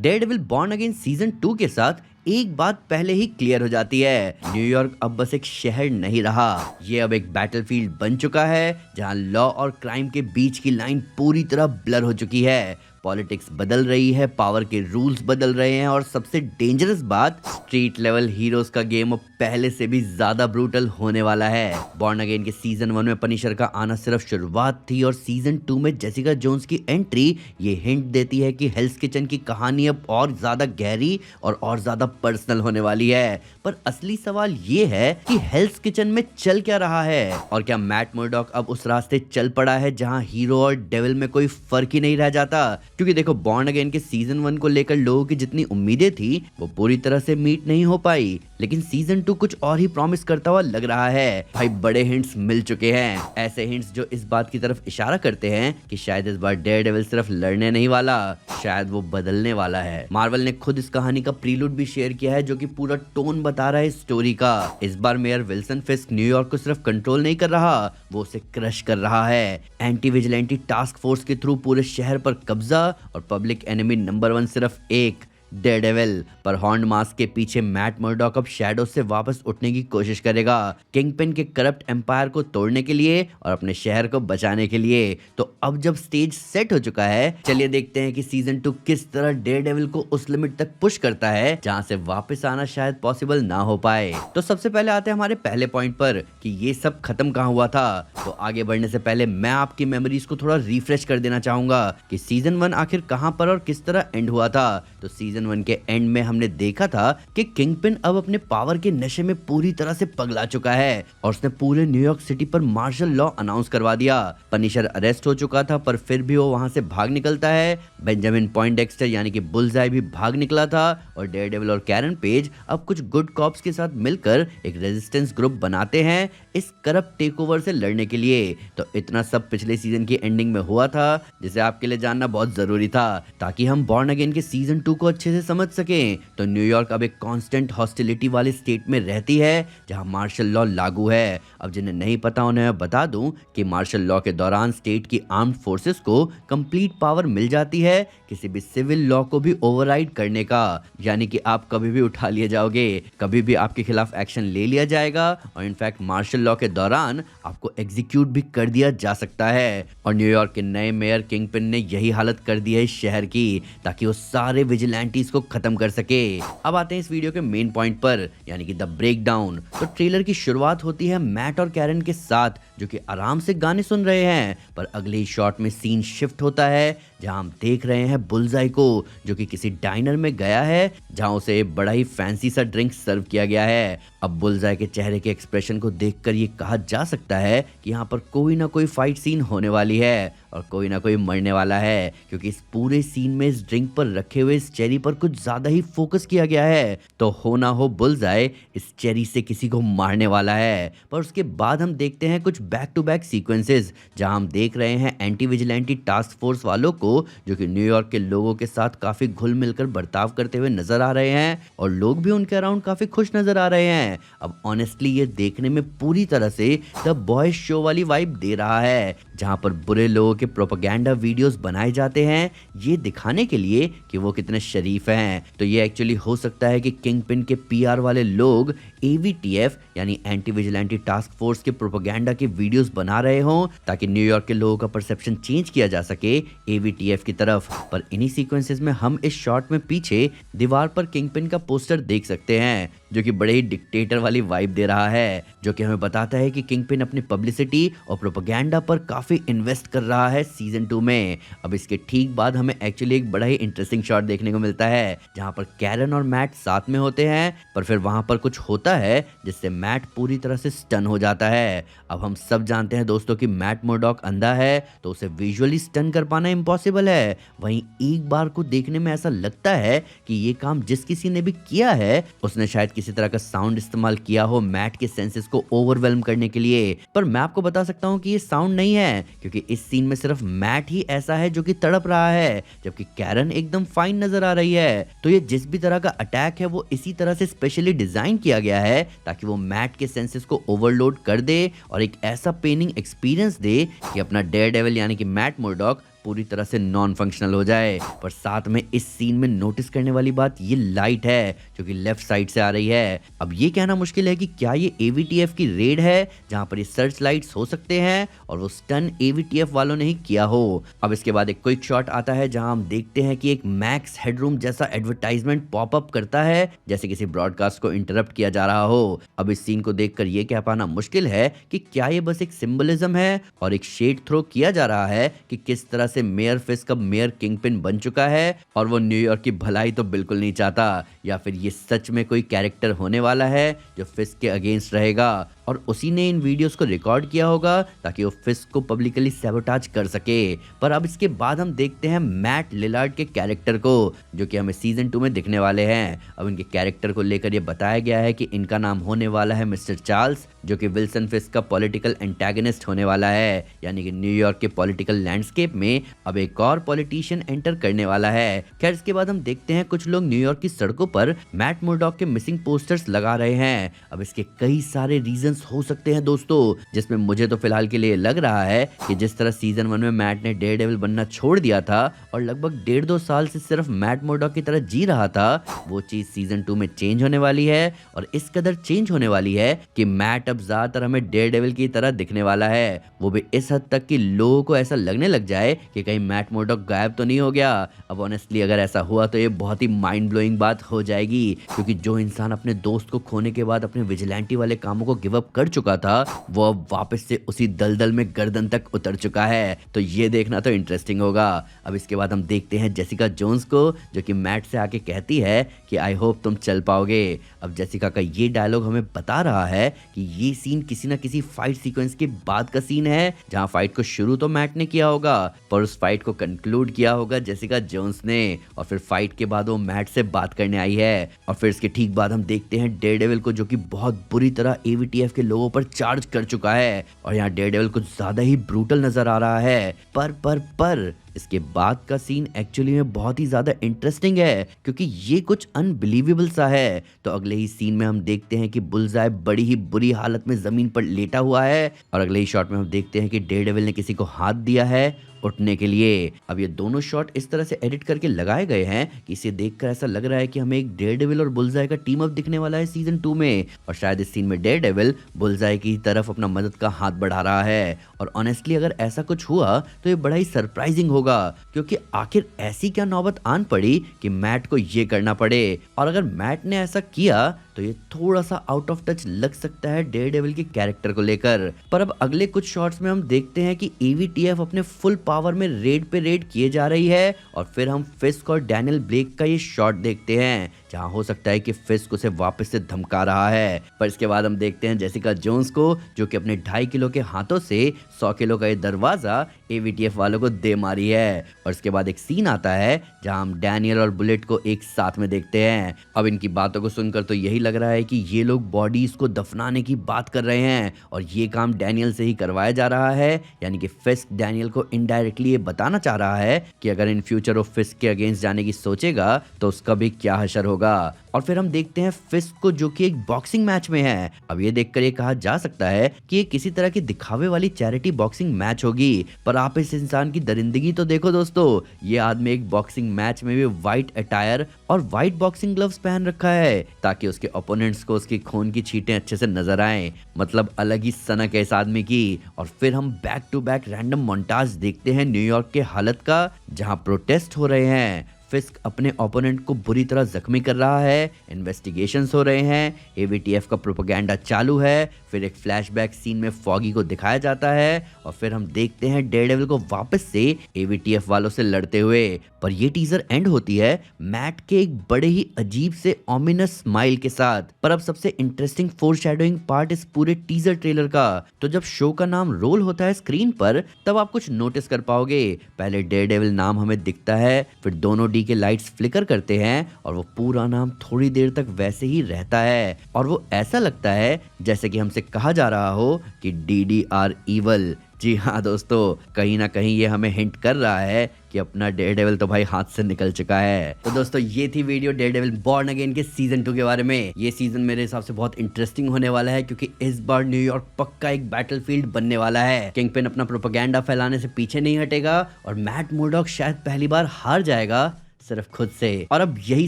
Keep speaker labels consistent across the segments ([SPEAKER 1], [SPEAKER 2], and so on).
[SPEAKER 1] Daredevil born again season 2 के साथ एक बात पहले ही क्लियर हो जाती है, न्यूयॉर्क अब बस एक शहर नहीं रहा, ये अब एक बैटलफील्ड बन चुका है जहां लॉ और क्राइम के बीच की लाइन पूरी तरह ब्लर हो चुकी है। पॉलिटिक्स बदल रही है, पावर के रूल्स बदल रहे हैं और सबसे डेंजरस बात, स्ट्रीट लेवल हीरोज का गेम अब पहले से भी ज्यादा ब्रूटल होने वाला है। बॉर्न अगेन के सीजन 1 में पनिशर का आना सिर्फ शुरुआत थी और सीजन 2 में जेसिका जोन्स की एंट्री ये हिंट देती है कि हेल्स किचन की कहानी अब और ज्यादा गहरी और ज्यादा पर्सनल होने वाली है। पर असली सवाल ये है कि हेल्स किचन में चल क्या रहा है और क्या मैट मुर्डॉक अब उस रास्ते चल पड़ा है जहां हीरो और डेविल में कोई फर्क ही नहीं रह जाता। क्योंकि देखो, बॉर्न अगेन के सीजन 1 को लेकर लोगों की जितनी उम्मीदें थी वो पूरी तरह से मीट नहीं हो पाई, लेकिन सीजन 2 कुछ और ही प्रॉमिस करता हुआ लग रहा है। भाई बड़े हिंट्स मिल चुके हैं, ऐसे हिंट्स जो इस बात की तरफ इशारा करते हैं कि शायद इस बार डेयरडेविल सिर्फ लड़ने नहीं वाला, शायद वो बदलने वाला है। मार्वल ने खुद इस कहानी का प्रीलूड भी शेयर किया है जो कि पूरा टोन बता रहा है स्टोरी का। इस बार मेयर विल्सन फिस्क न्यूयॉर्क को सिर्फ कंट्रोल नहीं कर रहा, वो उसे क्रश कर रहा है। एंटी विजिलेंटी टास्क फोर्स के थ्रू पूरे शहर पर कब्जा और पब्लिक एनिमी नंबर 1 सिर्फ एक, डेयरडेविल। पर हॉर्न मास्क के पीछे मैट मुर्डॉक अब शैडो से वापस उठने की कोशिश करेगा, किंगपिन के करप्ट एम्पायर को तोड़ने के लिए और अपने शहर को बचाने के लिए। तो अब जब स्टेज सेट हो चुका है, चलिए देखते हैं कि सीजन 2 किस तरह डेयरडेविल को उस लिमिट तक पुश करता है जहां से वापस आना शायद पॉसिबल ना हो पाए। तो सबसे पहले आते हैं हमारे पहले पॉइंट पर कि ये सब खत्म कहां हुआ था। तो आगे बढ़ने से पहले मैं आपकी मेमोरीज को थोड़ा रिफ्रेश कर देना चाहूंगा कि सीजन 1 आखिर कहां पर और किस तरह एंड हुआ था। तो सीजन 1 के एंड में हमने देखा था कि किंगपिन अब अपने पावर के नशे में पूरी तरह से पगला चुका है और उसने पूरे न्यूयॉर्क सिटी पर मार्शल लॉ अनाउंस करवा दिया। पनिशर अरेस्ट हो चुका था पर फिर भी वो वहां से भाग निकलता है। बेंजामिन पॉइंटडेक्स्टर यानी कि बुलजाई भी भाग निकला था और डेयरडेविल और कैरन पेज अब कुछ गुड कॉप्स के साथ मिलकर एक रेजिस्टेंस ग्रुप बनाते हैं इस करप्ट टेकओवर से लड़ने के लिए। तो इतना सब पिछले सीजन की एंडिंग में हुआ था जिसे आपके लिए जानना बहुत जरूरी था ताकि हम बॉर्न अगेन के सीजन 2 को अच्छे से समझ सके। तो न्यूयॉर्क अब एक कांस्टेंट हॉस्टिलिटी वाले स्टेट में रहती है जहां मार्शल लॉ लागू है। अब जिन्हें नहीं पता उन्हें मैं बता दूं कि मार्शल लॉ के दौरान स्टेट की आर्म्ड फोर्सेस को कंप्लीट पावर मिल जाती है किसी भी सिविल लॉ को भी ओवरराइड करने का, यानी कि आप कभी भी उठा लिए जाओगे, कभी भी आपके खिलाफ एक्शन ले लिया जाएगा और इनफैक्ट मार्शल लॉ के दौरान आपको एग्जीक्यूट भी कर दिया जा सकता है। और न्यूयॉर्क के नए मेयर किंगपिन ने यही हालत कर दी है इस शहर की ताकि वो सारे विजिलेंटीज को खत्म कर सके। अब आते हैं इस वीडियो के मेन पॉइंट पर यानी कि द ब्रेकडाउन। तो ट्रेलर की शुरुआत होती है मैट और कैरन के साथ जो कि आराम से गाने सुन रहे हैं, पर अगले ही शॉट में सीन शिफ्ट होता है जहां हम देख रहे हैं बुलजाई को जो कि किसी डाइनर में गया है जहां उसे बड़ा ही फैंसी सा ड्रिंक सर्व किया गया है। अब बुलजाई के चेहरे के एक्सप्रेशन को देखकर ये कहा जा सकता है कि यहाँ पर कोई ना कोई फाइट सीन होने वाली है और कोई ना कोई मरने वाला है, क्योंकि इस पूरे सीन में इस ड्रिंक पर रखे हुए इस चेरी पर कुछ ज्यादा ही फोकस किया गया है। तो हो ना हो बुलजाई इस चेरी से किसी को मारने वाला है। पर उसके बाद हम देखते हैं कुछ बैक टू बैक सीक्वेंसेस जहां हम देख रहे हैं एंटी विजिलेंटी टास्क फोर्स वालों को जो कि न्यूयॉर्क के लोगों के साथ काफी घुल मिलकर बर्ताव करते हुए नजर आ रहे हैं और लोग भी उनके अराउंड काफी खुश नजर आ रहे हैं। अब ऑनेस्टली ये देखने में पूरी तरह से द बॉयज शो वाली वाइब दे रहा है जहां पर बुरे लोगों के प्रोपेगेंडा वीडियोस बनाए जाते हैं ये दिखाने के लिए कि वो कितने शरीफ हैं। तो ये एक्चुअली हो सकता है कि किंगपिन के पीआर वाले लोग एवीटीएफ यानी एंटी विजिलेंटी टास्क फोर्स के प्रोपेगेंडा के वीडियोस बना रहे हों ताकि न्यूयॉर्क के लोगों का परसेप्शन चेंज किया जा सके एवीटीएफ की तरफ। पर इन्हीं सीक्वेंसेस में हम इस शॉट में पीछे दीवार पर किंगपिन का पोस्टर देख सकते हैं जो कि बड़े ही डिक्टेटर वाली वाइब दे रहा है, जो कि हमें बताता है कि किंगपिन अपनी पब्लिसिटी और प्रोपेगेंडा पर काफी इन्वेस्ट कर रहा है सीजन 2 में। अब इसके ठीक बाद हमें एक्चुअली एक बड़ा ही इंटरेस्टिंग शॉट देखने को मिलता है जहां पर कैरन और मैट साथ में होते हैं, पर फिर वहां पर कुछ होता है जिससे मैट पूरी तरह से स्टन हो जाता है। अब हम सब जानते हैं दोस्तों कि मैट मुर्डॉक अंधा है तो उसे विजुअली स्टन कर पाना इम्पॉसिबल है। वहीं एक बार को देखने में ऐसा लगता है कि ये काम जिस किसी ने भी किया है उसने शायद किसी तरह का साउंड इस्तेमाल किया हो मैट के सेंसेस को ओवरवेल्म करने के लिए। पर मैं आपको बता सकता हूँ कि ये साउंड नहीं है क्योंकि इस सीन में सिर्फ मैट ही ऐसा है जो कि तड़प रहा है जबकि कैरन एकदम फाइन नजर आ रही है। तो ये जिस भी तरह का अटैक है वो इसी तरह से स्पेशली डिजाइन किया गया है ताकि वो मैट के सेंसेस को ओवरलोड कर दे और एक ऐसा पेनिंग एक्सपीरियंस दे कि अपना डेयरडेविल यानी कि मैट मुर्डॉक पूरी तरह से नॉन फंक्शनल हो जाए। पर साथ में इस सीन में नोटिस करने वाली बात ये लाइट है जो कि लेफ्ट साइड से आ रही है। अब ये कहना मुश्किल है कि क्या ये एवीटीएफ की रेड है जहां पर ये सर्च लाइट्स हो सकते हैं और वो स्टन एवीटीएफ वालों ने ही किया हो। अब इसके बाद एक क्विक शॉट आता है जहां हम देखते हैं कि एक मैक्स हेडरूम जैसा एडवर्टाइजमेंट पॉपअप करता है जैसे किसी ब्रॉडकास्ट को इंटरप्ट किया जा रहा हो। अब इस सीन को देखकर ये कह पाना मुश्किल है कि क्या ये बस एक सिंबलिज्म है और एक शेड थ्रो किया जा रहा है कि किस तरह से मेयर फिस्क अब मेयर किंगपिन बन चुका है और वो न्यूयॉर्क की भलाई तो बिल्कुल नहीं चाहता, या फिर ये सच में कोई कैरेक्टर होने वाला है जो फिस्क के अगेंस्ट रहेगा और उसी ने इन वीडियोस को रिकॉर्ड किया होगा ताकि वो फिस्क को पब्लिकली सैबोटाज कर सके। पर अब इसके बाद हम देखते हैं मैट लिलार्ड के कैरेक्टर को जो कि हमें सीजन 2 में दिखने वाले हैं। अब इनके कैरेक्टर को लेकर ये बताया गया है कि इनका नाम होने वाला है मिस्टर चार्ल्स, जो कि विल्सन फिस्क का पॉलिटिकल एंटागनिस्ट होने वाला है, यानी कि न्यूयॉर्क के पॉलिटिकल लैंडस्केप में अब एक और पॉलिटिशियन एंटर करने वाला है। खैर इसके बाद हम देखते हैं कुछ लोग न्यूयॉर्क की सड़कों पर मैट मुर्डॉक के मिसिंग पोस्टर्स लगा रहे हैं। अब इसके कई सारे रीजंस हो सकते हैं दोस्तों, जिसमें मुझे तो फिलहाल के लिए लग रहा है कि जिस तरह सीजन 1 में मैट ने डेयरडेविल बनना छोड़ दिया था और लगभग 1.5-2 साल से सिर्फ मैट मुर्डॉक की तरह जी रहा था, वो चीज सीजन 2 में चेंज होने वाली है और इस कदर चेंज होने वाली है कि मैट अब ज्यादातर हमें डेयरडेविल की तरह दिखने वाला है। वो भी इस हद तक कि लोगों को ऐसा लगने लग जाए कि कहीं मैट मुर्डॉक गायब तो नहीं हो गया। अब ऑनेस्टली अगर ऐसा हुआ तो ये बहुत ही माइंड ब्लोइंग बात हो जाएगी, क्योंकि जो इंसान अपने दोस्त को खोने के बाद अपने विजिलेंटी वाले कामों को गिव अप कर चुका था वो अब वापस से उसी दलदल में गर्दन तक उतर चुका है। तो ये देखना तो इंटरेस्टिंग होगा। अब इसके बाद हम देखते हैं जेसिका जोन्स को जो कि मैट से आके कहती है कि आई होप तुम चल पाओगे। अब जेसिका का ये डायलॉग हमें बता रहा है कि ये सीन किसी ना किसी फाइट सीक्वेंस के बाद का सीन है जहां फाइट को शुरू तो मैट ने किया होगा पर उस फाइट को कंक्लूड किया होगा जेसिका जोन्स ने, और फिर फाइट के बाद वो मैट से बात करने आई है। और फिर इसके ठीक बाद हम देखते हैं डेयरडेविल को जो कि बहुत बुरी तरह एवीटीएफ के लोगों पर चार्ज कर चुका है और यहाँ डेयरडेविल कुछ ज्यादा ही ब्रूटल नजर आ रहा है। पर इसके बाद का सीन एक्चुअली में बहुत ही ज्यादा इंटरेस्टिंग है क्योंकि ये कुछ अनबिलीवेबल सा है। तो अगले ही सीन में हम देखते हैं कि बुलजाय बड़ी ही बुरी हालत में जमीन पर लेटा हुआ है और अगले ही शॉट में हम देखते हैं कि डेयरडेविल ने किसी को हाथ दिया है उठने के लिए। अब ये दोनों शॉट इस तरह से एडिट करके लगाए गए हैं कि इसे देखकर ऐसा लग रहा है कि हमें एक डेयरडेविल और बुलजाय का टीम अप दिखने वाला है सीजन 2 में, और शायद इस सीन में डेयरडेविल बुलजाय की तरफ अपना मदद का हाथ बढ़ा रहा है। और ऑनेस्टली अगर ऐसा कुछ हुआ तो ये बड़ा ही सरप्राइजिंग होगा क्योंकि आखिर ऐसी क्या नौबत आन पड़ी कि मैट को ये करना पड़े, और अगर मैट ने ऐसा किया तो ये थोड़ा सा आउट ऑफ टच लग सकता है डेयरडेविल के कैरेक्टर को लेकर। पर अब अगले कुछ शॉट्स में हम देखते हैं कि एवीटीएफ अपने फुल पावर में रेड पे रेड किए जा रही है और फिर हम फिस्क और डैनियल ब्लेक का ये शॉट देखते हैं जहां हो सकता है कि फिस्क उसे वापस से धमका रहा है। पर इसके बाद हम देखते हैं जेसिका जोन्स को जो कि अपने 2.5 किलो के हाथों से 100 किलो का ये दरवाजा एवीटीएफ वालों को दे मारी है। और इसके बाद एक सीन आता है जहां हम डैनियल और बुलेट को एक साथ में देखते हैं। अब इनकी बातों को सुनकर तो यही लग रहा है कि ये लोग बॉडीज को दफनाने की बात कर रहे हैं और ये काम डैनियल से ही करवाया जा रहा है, यानी कि फिस्क डैनियल को इनडायरेक्टली ये बताना चाह रहा है कि अगर इन फ्यूचर वो फिस्क के अगेंस्ट जाने की सोचेगा तो उसका भी क्या हशर होगा। और फिर हम देखते हैं फिस्क को जो कि एक बॉक्सिंग मैच में है। अब ये देखकर ये कहा जा सकता है कि ये किसी तरह की दिखावे वाली चैरिटी बॉक्सिंग मैच होगी, पर आप इस इंसान की दरिंदगी तो देखो दोस्तों, ये आदमी एक बॉक्सिंग मैच में भी व्हाइट अटायर और व्हाइट बॉक्सिंग ग्लव्स पहन रखा है ताकि उसके ओपोनेंट्स को उसकी खून की छींटें अच्छे से नजर आए। मतलब अलग ही सनक है इस आदमी की। और फिर हम back to back random montage देखते हैं न्यूयॉर्क के हालत का जहां प्रोटेस्ट हो रहे हैं। फिस्क अपने ओपोनेंट को बुरी तरह जख्मी कर रहा है, इन्वेस्टिगेशंस हो रहे हैं, एवीटीएफ का प्रोपेगेंडा चालू है। फिर एक फ्लैशबैक सीन में फॉगी को दिखाया जाता है और फिर हम देखते हैं डेयरडेविल को वापस से एवीटीएफ वालों से लड़ते हुए। पर ये टीजर एंड होती है मैट के एक बड़े ही अजीब से ऑमिनस स्माइल के साथ। पर अब सबसे इंटरेस्टिंग फोरशैडोइंग पार्ट इस पूरे टीजर ट्रेलर का, तो जब शो का नाम रोल होता है स्क्रीन पर तब आप कुछ नोटिस कर पाओगे। पहले डेयरडेविल नाम हमें दिखता है, फिर दोनों डी के लाइट्स फ्लिकर करते हैं और वो पूरा नाम थोड़ी देर तक वैसे ही रहता है और वो ऐसा लगता है जैसे कि हमसे कहा जा रहा हो कि DDR इवल। जी हाँ दोस्तों, कहीं ना कहीं ये हमें हिंट कर रहा है कि अपना डेयरडेविल तो भाई हाथ से निकल चुका है। तो दोस्तों ये थी वीडियो डेयरडेविल बॉर्न अगेन के सीजन 2 के बारे में। ये सीजन मेरे हिसाब से बहुत इंटरेस्टिंग होने वाला है क्योंकि इस बार न्यूयॉर्क पक्का एक बैटलफील्ड बनने वाला है। किंगपिन अपना प्रोपेगेंडा फैलाने से पीछे नहीं हटेगा और मैट मुर्डॉक शायद पहली बार हार जाएगा सिर्फ खुद से। और अब यही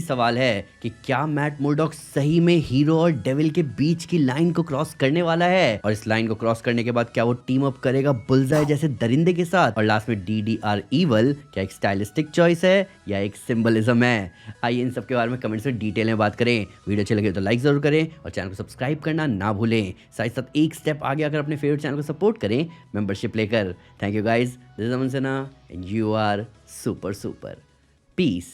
[SPEAKER 1] सवाल है कि क्या मैट मुर्डॉक सही में हीरो और डेविल के बीच की लाइन को क्रॉस करने वाला है, और इस लाइन को क्रॉस करने के बाद क्या वो टीम अप करेगा बुलजाई जैसे दरिंदे के साथ, और लास्ट में DDR इवल क्या एक स्टाइलिस्टिक चॉइस है या एक सिंबलिज्म है। आइए इन सब के बारे में कमेंट्स में डिटेल में बात करें। वीडियो अच्छी लगे तो लाइक जरूर करें और चैनल को सब्सक्राइब करना ना भूलें। साथ ही साथ एक स्टेप आगे आकर अपने फेवरेट चैनल को सपोर्ट करें मेंबरशिप लेकर। Thank you guys, this is Aman Sinha and you are super super. Piece.